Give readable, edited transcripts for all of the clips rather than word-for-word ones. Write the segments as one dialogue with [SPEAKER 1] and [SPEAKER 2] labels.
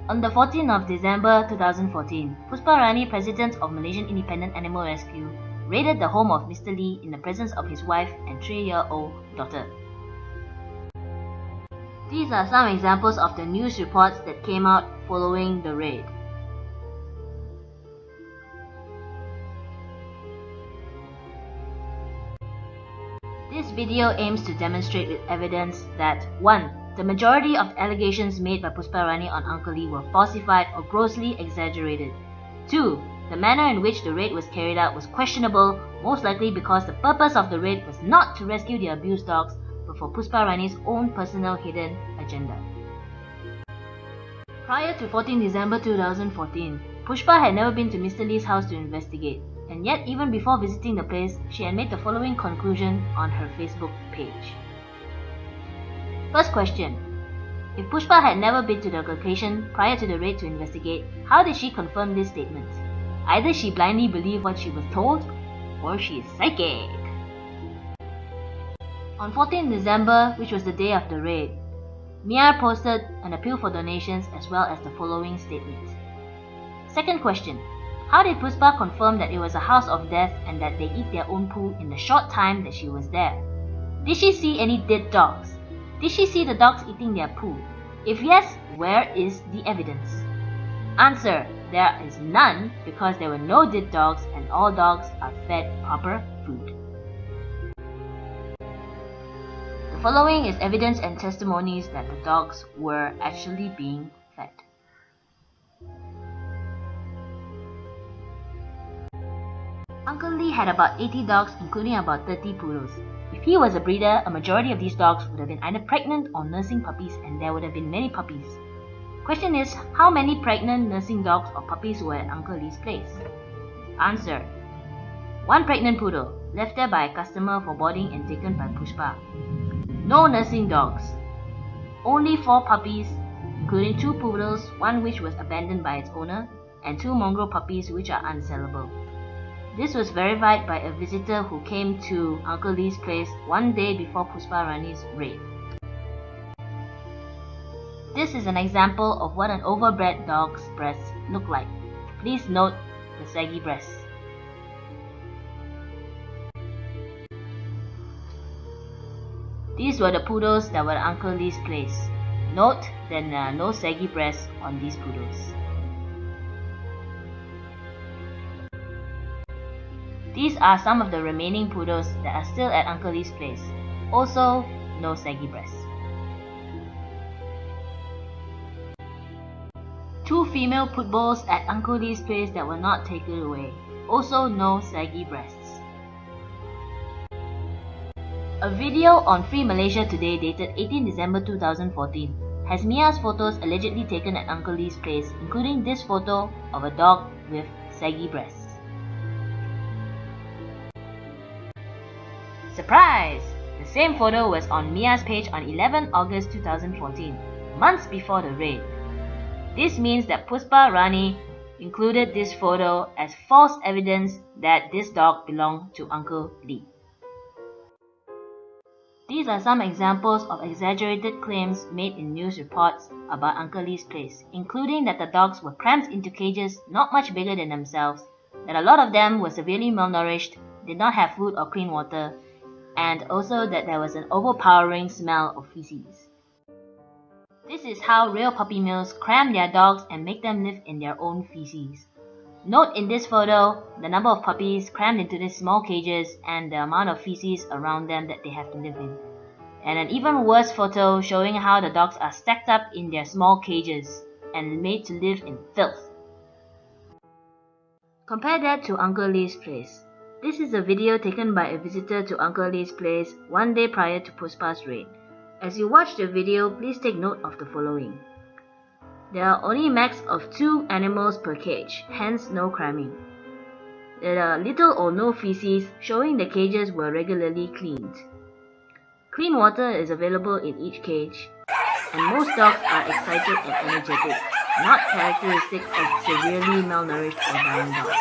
[SPEAKER 1] On the 14th of December 2014, Puspa Rani, president of Malaysian Independent Animal Rescue, raided the home of Mr. Lee in the presence of his wife and 3-year-old daughter. These are some examples of the news reports that came out following the raid. This video aims to demonstrate with evidence that 1. The majority of allegations made by Puspa Rani on Uncle Lee were falsified or grossly exaggerated. 2. The manner in which the raid was carried out was questionable, most likely because the purpose of the raid was not to rescue the abused dogs, but for Puspa Rani's own personal hidden agenda. Prior to 14 December 2014, Pushpa had never been to Mr. Lee's house to investigate, and yet even before visiting the place, she had made the following conclusion on her Facebook page. First question. If Pushpa had never been to the location prior to the raid to investigate, how did she confirm this statement? Either she blindly believed what she was told, or she is psychic. On 14 December, which was the day of the raid, Mia posted an appeal for donations as well as the following statement. Second question. How did Puspa confirm that it was a house of death and that they eat their own poo in the short time that she was there? Did she see any dead dogs? Did she see the dogs eating their poo? If yes, where is the evidence? Answer. There is none because there were no dead dogs and all dogs are fed proper food. The following is evidence and testimonies that the dogs were actually being fed. Uncle Lee had about 80 dogs, including about 30 poodles. If he was a breeder, a majority of these dogs would have been either pregnant or nursing puppies, and there would have been many puppies. Question is, how many pregnant nursing dogs or puppies were at Uncle Lee's place? Answer. 1 pregnant poodle, left there by a customer for boarding and taken by Pushpa. No nursing dogs. Only 4 puppies, including 2 poodles, 1 which was abandoned by its owner, and 2 mongrel puppies which are unsellable. This was verified by a visitor who came to Uncle Lee's place 1 day before Puspa Rani's raid. This is an example of what an overbred dog's breasts look like. Please note the saggy breasts. These were the poodles that were at Uncle Lee's place. Note that there are no saggy breasts on these poodles. These are some of the remaining poodles that are still at Uncle Lee's place. Also, no saggy breasts. 2 female pit bulls at Uncle Lee's place that were not taken away. Also, no saggy breasts. A video on Free Malaysia Today dated 18 December 2014 has Mia's photos allegedly taken at Uncle Lee's place, including this photo of a dog with saggy breasts. Surprise! The same photo was on Mia's page on 11 August 2014, months before the raid. This means that Puspa Rani included this photo as false evidence that this dog belonged to Uncle Lee. These are some examples of exaggerated claims made in news reports about Uncle Lee's place, including that the dogs were cramped into cages not much bigger than themselves, that a lot of them were severely malnourished, did not have food or clean water, and also that there was an overpowering smell of feces. This is how real puppy mills cram their dogs and make them live in their own feces. Note in this photo the number of puppies crammed into these small cages and the amount of feces around them that they have to live in. And an even worse photo showing how the dogs are stacked up in their small cages and made to live in filth. Compare that to Uncle Lee's place. This is a video taken by a visitor to Uncle Lee's place 1 day prior to Puspa's raid. As you watch the video, please take note of the following. There are only max of 2 animals per cage, hence no cramming. There are little or no feces, showing the cages were regularly cleaned. Clean water is available in each cage, and most dogs are excited and energetic, not characteristic of severely malnourished or dying dogs.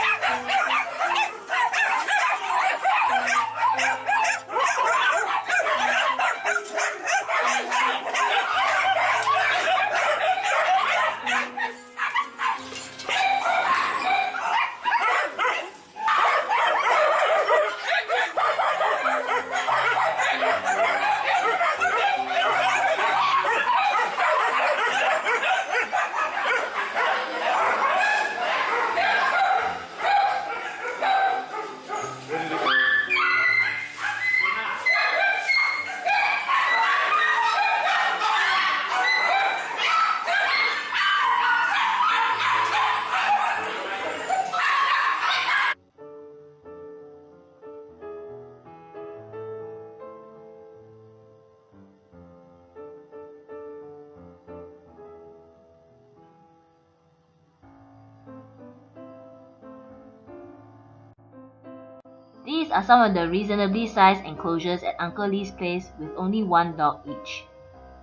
[SPEAKER 1] These are some of the reasonably sized enclosures at Uncle Lee's place with only one dog each.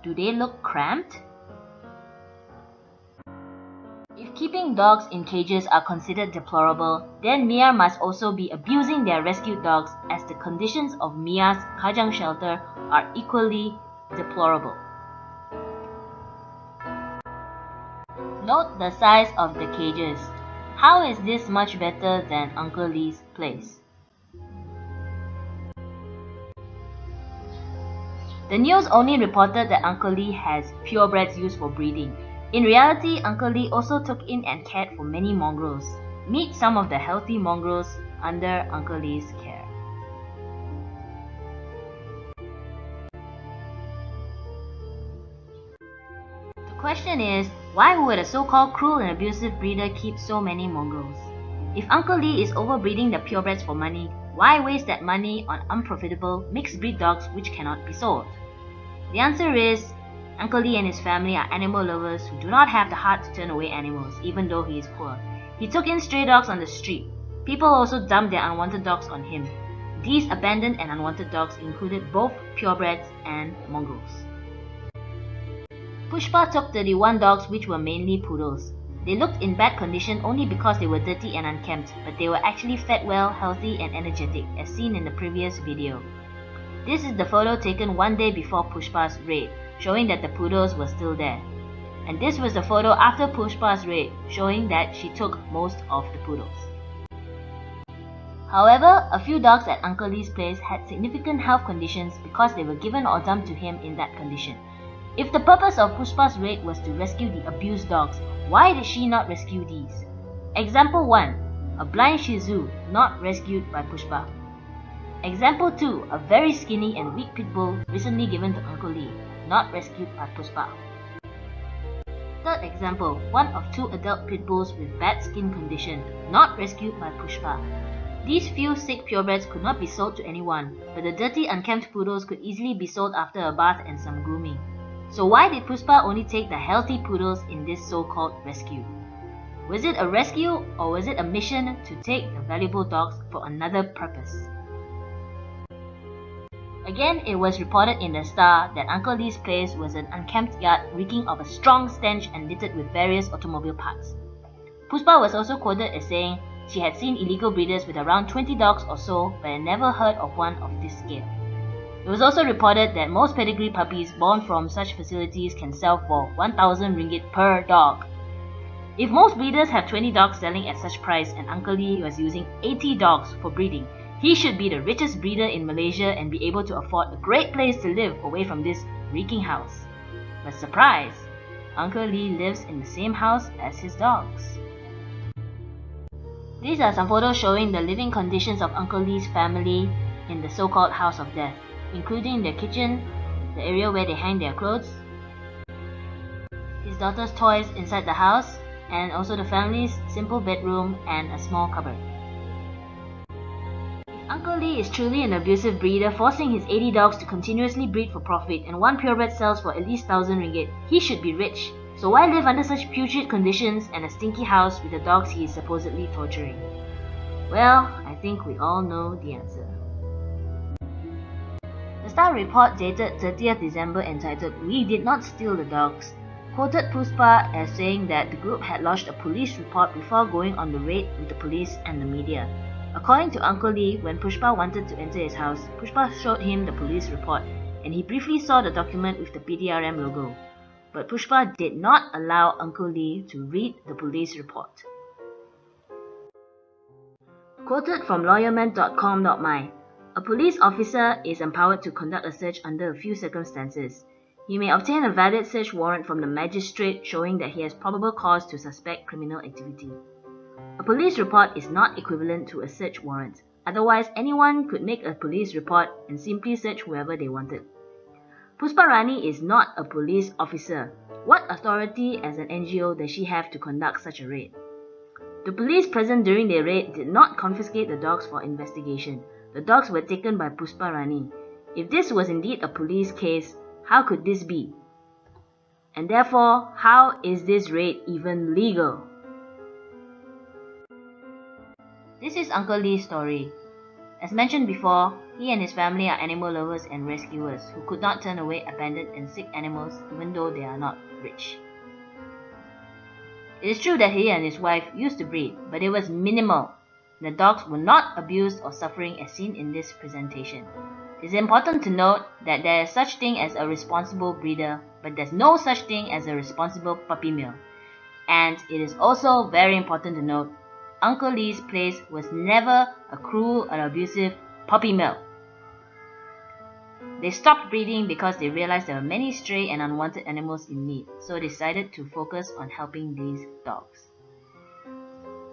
[SPEAKER 1] Do they look cramped? If keeping dogs in cages are considered deplorable, then Mia must also be abusing their rescued dogs, as the conditions of Mia's Kajang shelter are equally deplorable. Note the size of the cages. How is this much better than Uncle Lee's place? The news only reported that Uncle Lee has purebreds used for breeding. In reality, Uncle Lee also took in and cared for many mongrels. Meet some of the healthy mongrels under Uncle Lee's care. The question is, why would a so-called cruel and abusive breeder keep so many mongrels? If Uncle Lee is overbreeding the purebreds for money, why waste that money on unprofitable mixed breed dogs which cannot be sold? The answer is, Uncle Lee and his family are animal lovers who do not have the heart to turn away animals, even though he is poor. He took in stray dogs on the street. People also dumped their unwanted dogs on him. These abandoned and unwanted dogs included both purebreds and mongrels. Pushpa took 31 dogs which were mainly poodles. They looked in bad condition only because they were dirty and unkempt, but they were actually fed well, healthy and energetic, as seen in the previous video. This is the photo taken one day before Pushpa's raid, showing that the poodles were still there. And this was the photo after Pushpa's raid, showing that she took most of the poodles. However, a few dogs at Uncle Lee's place had significant health conditions because they were given or dumped to him in that condition. If the purpose of Pushpa's raid was to rescue the abused dogs, why did she not rescue these? Example 1. A blind Shih Tzu not rescued by Pushpa. Example 2. A very skinny and weak pit bull recently given to Uncle Lee, not rescued by Pushpa. Third example, one of 2 adult pit bulls with bad skin condition, not rescued by Pushpa. These few sick purebreds could not be sold to anyone, but the dirty unkempt poodles could easily be sold after a bath and some grooming. So why did Pushpa only take the healthy poodles in this so-called rescue? Was it a rescue or was it a mission to take the valuable dogs for another purpose? Again, it was reported in the Star that Uncle Lee's place was an unkempt yard reeking of a strong stench and littered with various automobile parts. Pushpa was also quoted as saying she had seen illegal breeders with around 20 dogs or so, but had never heard of one of this scale. It was also reported that most pedigree puppies born from such facilities can sell for 1,000 ringgit per dog. If most breeders have 20 dogs selling at such price and Uncle Lee was using 80 dogs for breeding, he should be the richest breeder in Malaysia and be able to afford a great place to live away from this reeking house. But surprise! Uncle Lee lives in the same house as his dogs. These are some photos showing the living conditions of Uncle Lee's family in the so-called House of Death, including their kitchen, the area where they hang their clothes, his daughter's toys inside the house, and also the family's simple bedroom and a small cupboard. Uncle Lee is truly an abusive breeder, forcing his 80 dogs to continuously breed for profit, and one purebred sells for at least 1,000 ringgit. He should be rich. So why live under such putrid conditions and a stinky house with the dogs he is supposedly torturing? Well, I think we all know the answer. The Star report dated 30th December entitled "We Did Not Steal the Dogs" quoted Pushpa as saying that the group had lodged a police report before going on the raid with the police and the media. According to Uncle Lee, when Pushpa wanted to enter his house, Pushpa showed him the police report and he briefly saw the document with the PDRM logo. But Pushpa did not allow Uncle Lee to read the police report. Quoted from lawyerman.com.my, a police officer is empowered to conduct a search under a few circumstances. He may obtain a valid search warrant from the magistrate showing that he has probable cause to suspect criminal activity. A police report is not equivalent to a search warrant. Otherwise, anyone could make a police report and simply search whoever they wanted. Pushpa Rani is not a police officer. What authority as an NGO does she have to conduct such a raid? The police present during the raid did not confiscate the dogs for investigation. The dogs were taken by Pushpa Rani. If this was indeed a police case, how could this be? And therefore, how is this raid even legal? This is Uncle Lee's story. As mentioned before, he and his family are animal lovers and rescuers who could not turn away abandoned and sick animals even though they are not rich. It is true that he and his wife used to breed, but it was minimal. The dogs were not abused or suffering as seen in this presentation. It is important to note that there is such thing as a responsible breeder, but there's no such thing as a responsible puppy mill. And it is also very important to note, Uncle Lee's place was never a cruel or abusive puppy mill. They stopped breeding because they realized there were many stray and unwanted animals in need, so decided to focus on helping these dogs.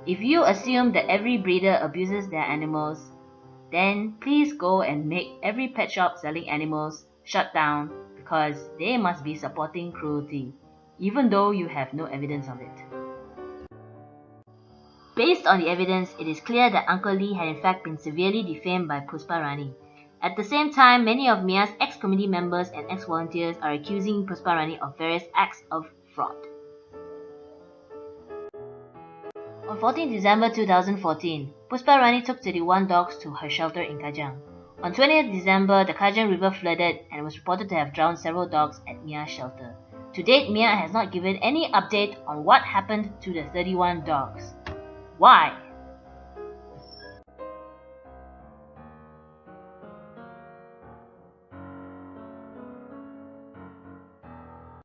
[SPEAKER 1] If you assume that every breeder abuses their animals, then please go and make every pet shop selling animals shut down because they must be supporting cruelty, even though you have no evidence of it. Based on the evidence, it is clear that Uncle Lee had in fact been severely defamed by Puspa Rani. At the same time, many of Mia's ex-committee members and ex-volunteers are accusing Puspa Rani of various acts of fraud. On 14 December 2014, Puspa Rani took 31 dogs to her shelter in Kajang. On 20th December, the Kajang River flooded and was reported to have drowned several dogs at Mia's shelter. To date, Mia has not given any update on what happened to the 31 dogs. Why?